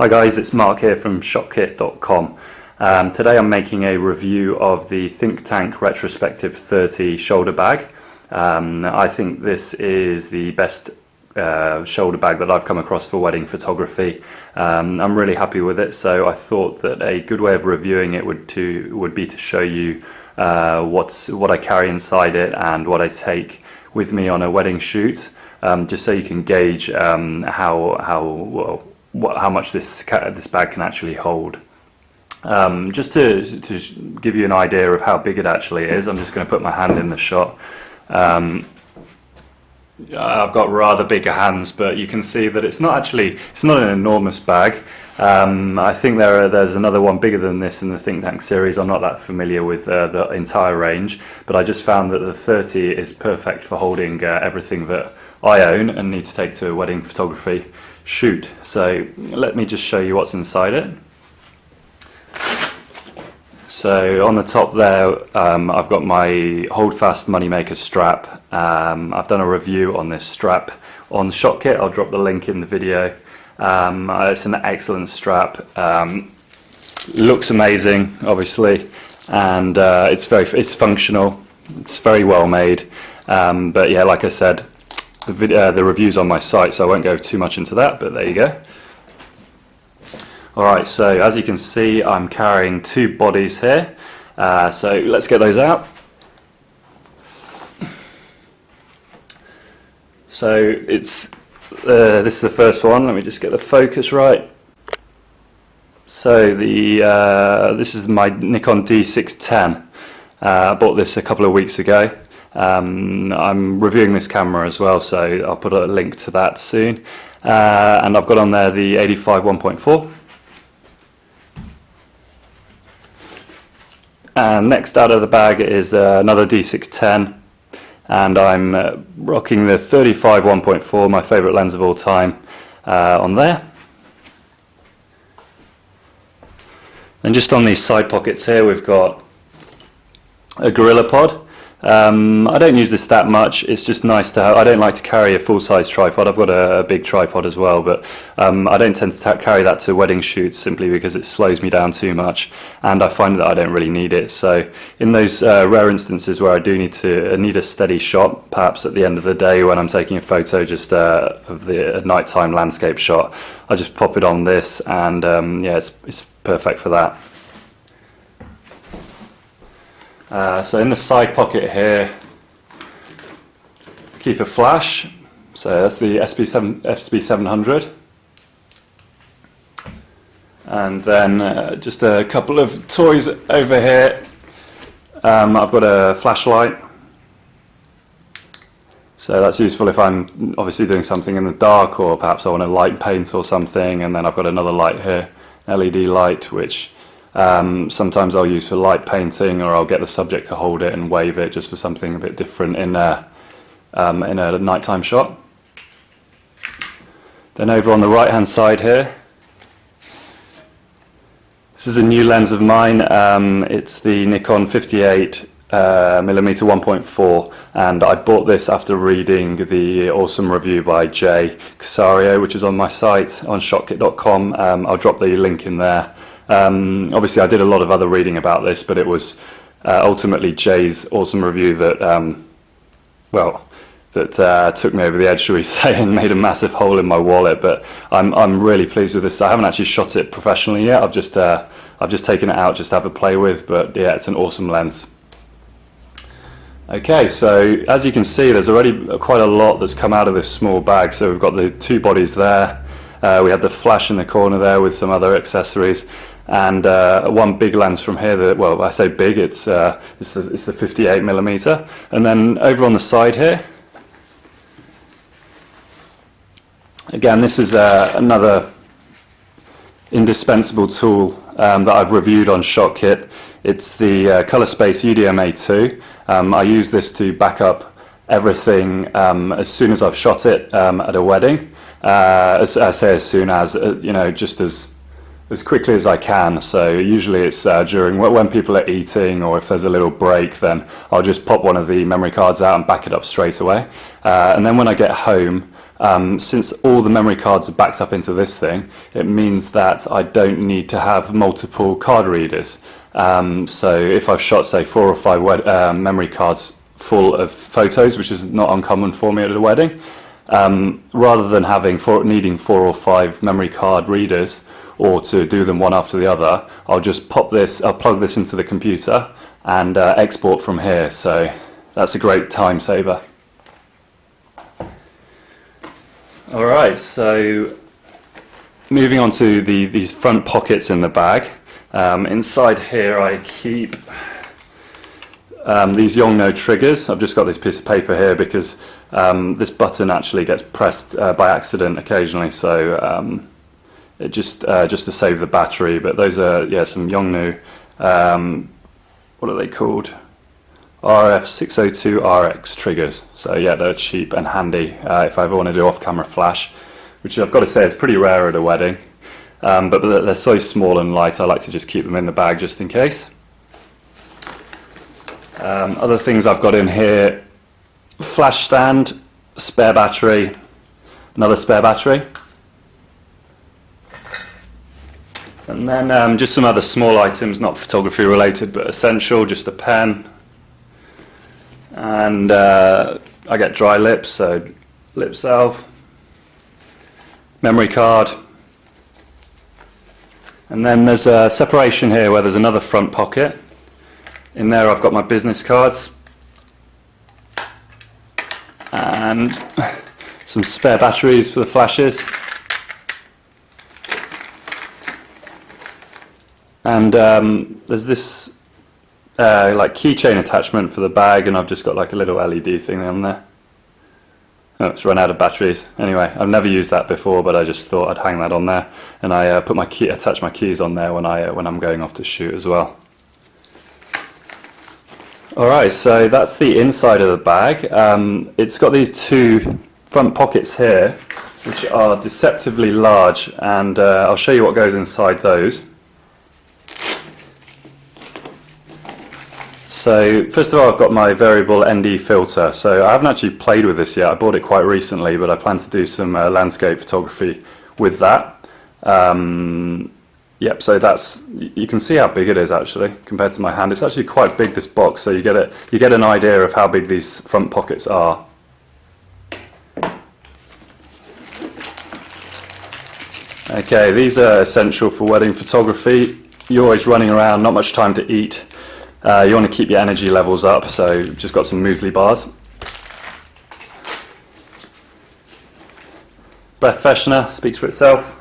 Hi guys, it's Mark here from ShotKit.com. Today I'm making a review of the Think Tank Retrospective 30 shoulder bag. I think this is the best shoulder bag that I've come across for wedding photography. I'm really happy with it, so I thought that a good way of reviewing it would be to show you what I carry inside it and what I take with me on a wedding shoot, just so you can gauge how much this bag can actually hold. Just to give you an idea of how big it actually is, I'm just going to put my hand in the shot. I've got rather bigger hands, but you can see that it's not an enormous bag. I think there's another one bigger than this in the Think Tank series. I'm not that familiar with the entire range, but I just found that the 30 is perfect for holding everything that I own and need to take to a wedding photography shoot. So let me just show you what's inside it. So on the top there, I've got my Holdfast Moneymaker strap. I've done a review on this strap on ShotKit. I'll drop the link in the video. It's an excellent strap. Looks amazing, obviously, and it's functional. It's very well made. But yeah, like I said, the review's on my site, so I won't go too much into that, but there you go. Alright, so as you can see, I'm carrying two bodies here, so let's get those out. So this is the first one. Let me just get the focus right. So this is my Nikon D610. I bought this a couple of weeks ago. I'm reviewing this camera as well, so I'll put a link to that soon. And I've got on there the 85 1.4. And next out of the bag is another D610, and I'm rocking the 35 1.4, my favourite lens of all time, on there. And just on these side pockets here, we've got a Gorilla Pod. I don't use this that much. It's just nice to have. I don't like to carry a full-size tripod. I've got a big tripod as well, but I don't tend to carry that to wedding shoots simply because it slows me down too much, and I find that I don't really need it. So in those rare instances where I do need a steady shot, perhaps at the end of the day when I'm taking a photo just of the nighttime landscape shot, I just pop it on this, and yeah, it's perfect for that. So in the side pocket here, keep a flash. So that's the SB700, and then just a couple of toys over here. I've got a flashlight, so that's useful if I'm obviously doing something in the dark, or perhaps I want to light paint or something. And then I've got another light here, LED light, which sometimes I'll use for light painting, or I'll get the subject to hold it and wave it just for something a bit different in a nighttime shot. Then over on the right hand side here, this is a new lens of mine. It's the Nikon 58mm 1.4, and I bought this after reading the awesome review by Jay Casario, which is on my site on ShotKit.com. I'll drop the link in there. Obviously I did a lot of other reading about this, but it was ultimately Jay's awesome review that took me over the edge, shall we say, and made a massive hole in my wallet. But I'm really pleased with this. I haven't actually shot it professionally yet. I've just taken it out just to have a play with, but yeah, it's an awesome lens. Okay, so as you can see, there's already quite a lot that's come out of this small bag. So we've got the two bodies there. We have the flash in the corner there with some other accessories, and one big lens from here. That, well, I say big, it's the 58mm, and then over on the side here, again, this is another indispensable tool that I've reviewed on ShotKit. It's the Color Space UDMA2. I use this to back up everything as soon as I've shot it at a wedding. As soon as, just as quickly as I can. So usually it's during when people are eating, or if there's a little break, then I'll just pop one of the memory cards out and back it up straight away. And then when I get home, Since all the memory cards are backed up into this thing, it means that I don't need to have multiple card readers. So if I've shot, say, 4 or 5 memory cards full of photos, which is not uncommon for me at a wedding, rather than needing 4 or 5 memory card readers, or to do them one after the other, I'll just plug this into the computer and export from here. So that's a great time saver. Alright, so moving on to these front pockets in the bag. Inside here I keep these Yongno triggers. I've just got this piece of paper here because this button actually gets pressed by accident occasionally, so it just to save the battery. But those are some Yongno, what are they called? RF602RX triggers. So yeah, they're cheap and handy if I ever want to do off-camera flash, which I've got to say is pretty rare at a wedding. But they're so small and light, I like to just keep them in the bag just in case. Other things I've got in here: flash stand, spare battery, another spare battery, and then just some other small items, not photography related but essential. Just a pen, and I get dry lips, so lip salve, memory card, and then there's a separation here where there's another front pocket. In there I've got my business cards and some spare batteries for the flashes, and there's this like keychain attachment for the bag, and I've just got like a little LED thing on there. Oh, it's run out of batteries. Anyway, I've never used that before, but I just thought I'd hang that on there, and I attach my keys on there when I'm going off to shoot as well. Alright, so that's the inside of the bag. It's got these 2 front pockets here, which are deceptively large, and I'll show you what goes inside those. So first of all, I've got my variable ND filter. So I haven't actually played with this yet. I bought it quite recently, but I plan to do some landscape photography with that. Yep, so you can see how big it is actually compared to my hand. It's actually quite big, this box, so you get an idea of how big these front pockets are. Okay, these are essential for wedding photography. You're always running around, not much time to eat. You want to keep your energy levels up, so just got some muesli bars. Breath freshener, speaks for itself.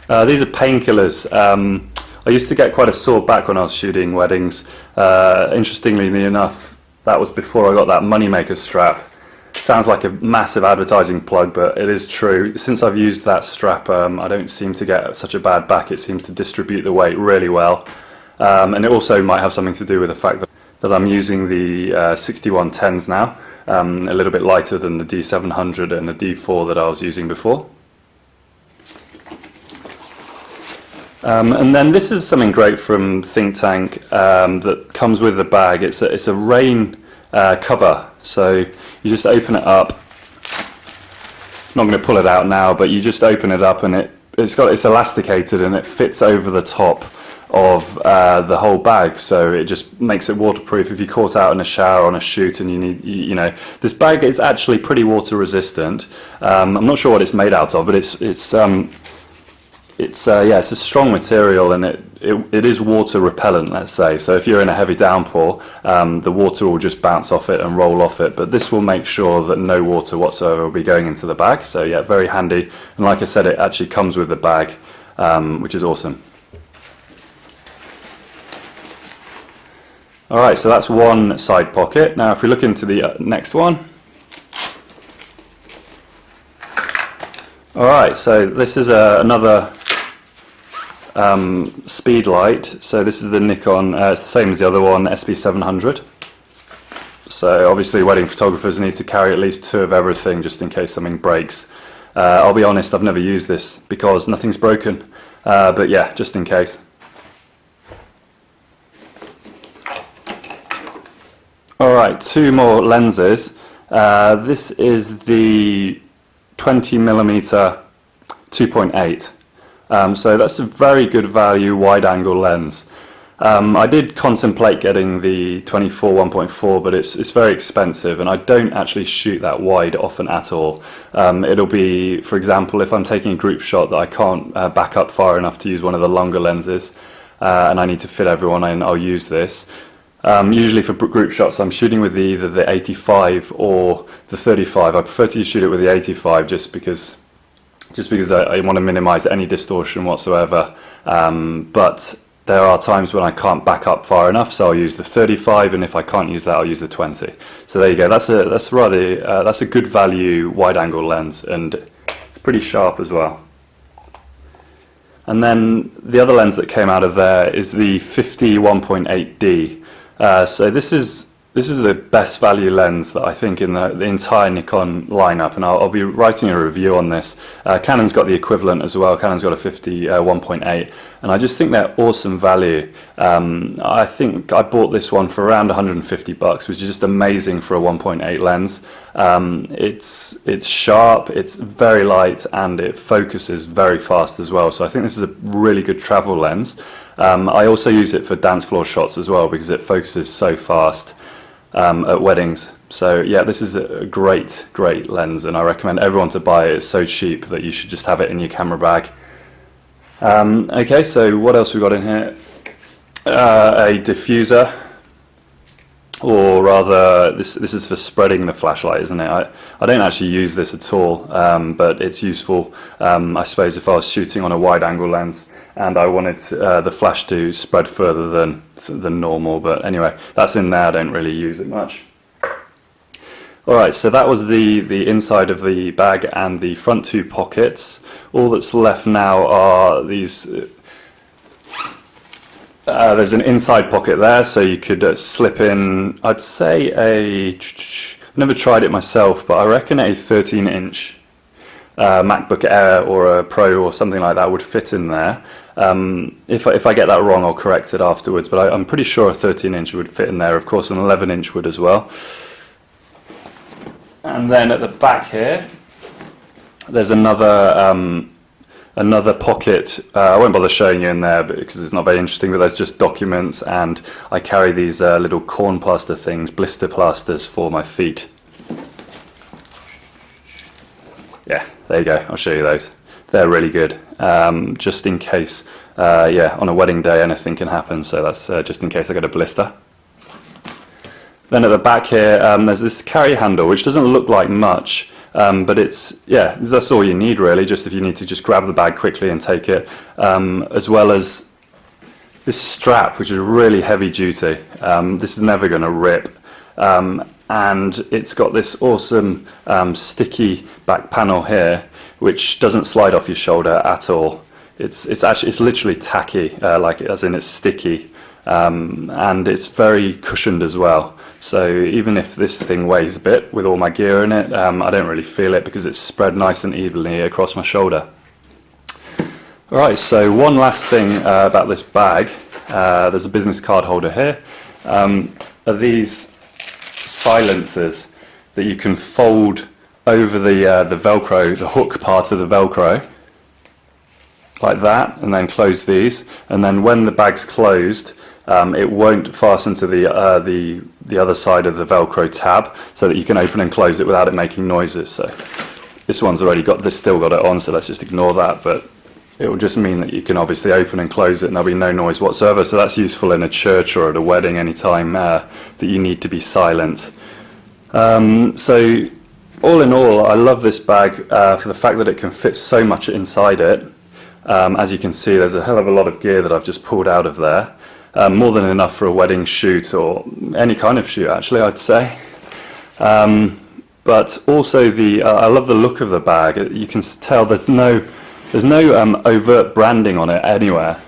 These are painkillers. I used to get quite a sore back when I was shooting weddings. Interestingly enough, that was before I got that moneymaker strap. Sounds like a massive advertising plug, but it is true. Since I've used that strap, I don't seem to get such a bad back. It seems to distribute the weight really well. And it also might have something to do with the fact that I'm using the 6110s now, a little bit lighter than the D700 and the D4 that I was using before. And then this is something great from Think Tank that comes with the bag. It's a rain cover, so you just open it up. I'm not going to pull it out now, but you just open it up, and it's elasticated and it fits over the top of the whole bag, so it just makes it waterproof if you're caught out in a shower on a shoot and you know this bag is actually pretty water resistant. I'm not sure what it's made out of, but it's a strong material, and it is water repellent, let's say. So if you're in a heavy downpour, the water will just bounce off it and roll off it, but this will make sure that no water whatsoever will be going into the bag. So yeah, very handy, and like I said, it actually comes with the bag, which is awesome. Alright, so that's one side pocket. Now if we look into the next one. Alright, so this is another speed light. So this is the Nikon, it's the same as the other one, SP700. So obviously wedding photographers need to carry at least 2 of everything just in case something breaks. I'll be honest, I've never used this because nothing's broken, but yeah, just in case. Alright, 2 more lenses. This is the 20mm 2.8. So that's a very good value wide-angle lens. I did contemplate getting the 24 1.4, but it's very expensive, and I don't actually shoot that wide often at all. It'll be, for example, if I'm taking a group shot that I can't back up far enough to use one of the longer lenses, and I need to fit everyone in, I'll use this. Usually for group shots I'm shooting with either the 85 or the 35. I prefer to shoot it with the 85 just because I want to minimize any distortion whatsoever, but there are times when I can't back up far enough, so I'll use the 35, and if I can't use that, I'll use the 20. So there you go. That's a good value wide-angle lens, and it's pretty sharp as well. And then the other lens that came out of there is the 50 1.8D. So this is the best value lens that I think in the entire Nikon lineup, and I'll be writing a review on this. Canon's got the equivalent as well. Canon's got a 50 1.8, and I just think they're awesome value. I think I bought this one for around 150 bucks, which is just amazing for a 1.8 lens. It's sharp, it's very light, and it focuses very fast as well. So I think this is a really good travel lens. I also use it for dance floor shots as well because it focuses so fast at weddings. So yeah, this is a great lens, and I recommend everyone to buy it. It's so cheap that you should just have it in your camera bag. Okay, so what else we got in here? A diffuser, or rather this is for spreading the flashlight, isn't it? I don't actually use this at all, but it's useful, I suppose, if I was shooting on a wide angle lens and I wanted the flash to spread further than normal. But anyway, that's in there. I don't really use it much. Alright, so that was the inside of the bag and the front two pockets. All that's left now are these. There's an inside pocket there, so you could slip in, I'd say I've never tried it myself, but I reckon a 13-inch MacBook Air or a Pro or something like that would fit in there. If I get that wrong, I'll correct it afterwards, but I'm pretty sure a 13-inch would fit in there. Of course, an 11-inch would as well. And then at the back here, there's another pocket. I won't bother showing you in there because it's not very interesting, but there's just documents, and I carry these little corn plaster things, blister plasters for my feet. Yeah, there you go. I'll show you those. They're really good, just in case, yeah, on a wedding day anything can happen, so that's just in case I get a blister. Then at the back here, there's this carry handle, which doesn't look like much, but that's all you need really, just if you need to just grab the bag quickly and take it, as well as this strap, which is really heavy duty. This is never going to rip, and it's got this awesome sticky back panel here, which doesn't slide off your shoulder at all. It's literally tacky, like as in it's sticky, and it's very cushioned as well. So even if this thing weighs a bit with all my gear in it, I don't really feel it because it's spread nice and evenly across my shoulder. Alright, so one last thing about this bag. There's a business card holder here. Are these silencers that you can fold over the Velcro, the hook part of the Velcro, like that, and then close these, and then when the bag's closed, it won't fasten to the other side of the Velcro tab, so that you can open and close it without it making noises. So this one's already got this, still got it on, so let's just ignore that. But it will just mean that you can obviously open and close it, and there'll be no noise whatsoever. So that's useful in a church or at a wedding, anytime that you need to be silent. So all in all, I love this bag for the fact that it can fit so much inside it. As you can see, there's a hell of a lot of gear that I've just pulled out of there. More than enough for a wedding shoot or any kind of shoot, actually, I'd say. But also I love the look of the bag. You can tell there's no overt branding on it anywhere.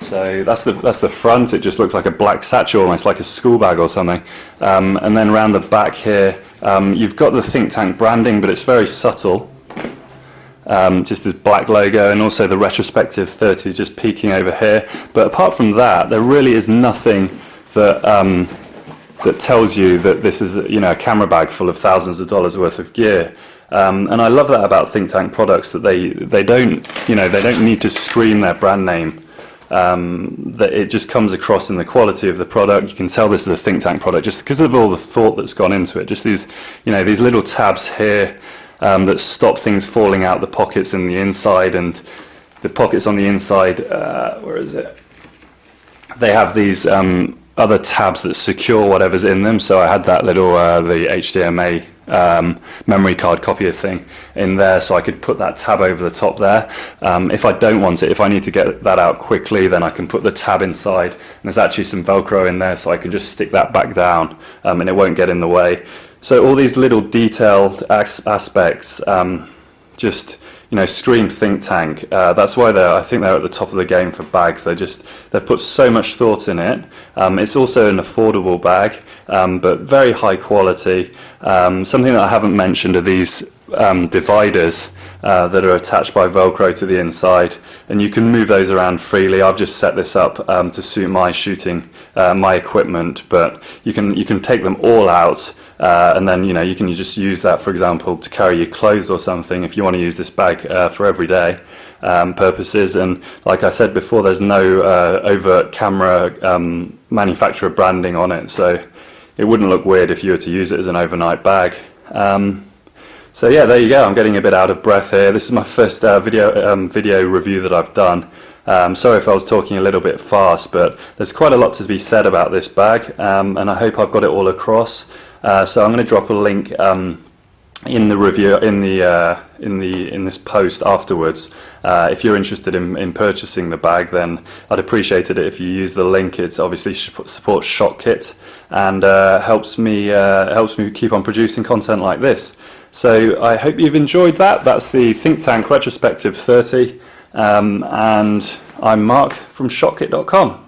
So that's the front. It just looks like a black satchel, almost like a school bag or something. And then around the back here, you've got the Think Tank branding, but it's very subtle. Just this black logo, and also the Retrospective 30 just peeking over here. But apart from that, there really is nothing that that tells you that this is, you know, a camera bag full of thousands of dollars worth of gear. And I love that about think tank products, that they don't, you know, they don't need to scream their brand name. That it just comes across in the quality of the product. You can tell this is a think tank product just because of all the thought that's gone into it. Just these, you know, these little tabs here that stop things falling out the pockets in the inside, and the pockets on the inside, where is it? They have these other tabs that secure whatever's in them. So I had that little the HDMI memory card copier thing in there, so I could put that tab over the top there. If I don't want it, if I need to get that out quickly, then I can put the tab inside, and there's actually some Velcro in there, so I can just stick that back down and it won't get in the way. So all these little detailed aspects just, you know, scream think tank. That's why I think they're at the top of the game for bags. They've put so much thought in it. It's also an affordable bag, but very high quality. Something that I haven't mentioned are these dividers that are attached by Velcro to the inside, and you can move those around freely. I've just set this up to suit my shooting, my equipment, but you can take them all out. And then, you know, you can just use that, for example, to carry your clothes or something if you want to use this bag for everyday purposes. And like I said before, there's no overt camera manufacturer branding on it, so it wouldn't look weird if you were to use it as an overnight bag. So yeah, there you go. I'm getting a bit out of breath here. This is my first video review that I've done. Sorry if I was talking a little bit fast, but there's quite a lot to be said about this bag, and I hope I've got it all across. So I'm going to drop a link in the review, in this post afterwards. If you're interested in purchasing the bag, then I'd appreciate it if you use the link. It's obviously supports ShotKit and helps me keep on producing content like this. So I hope you've enjoyed that. That's the Think Tank Retrospective 30, and I'm Mark from ShotKit.com.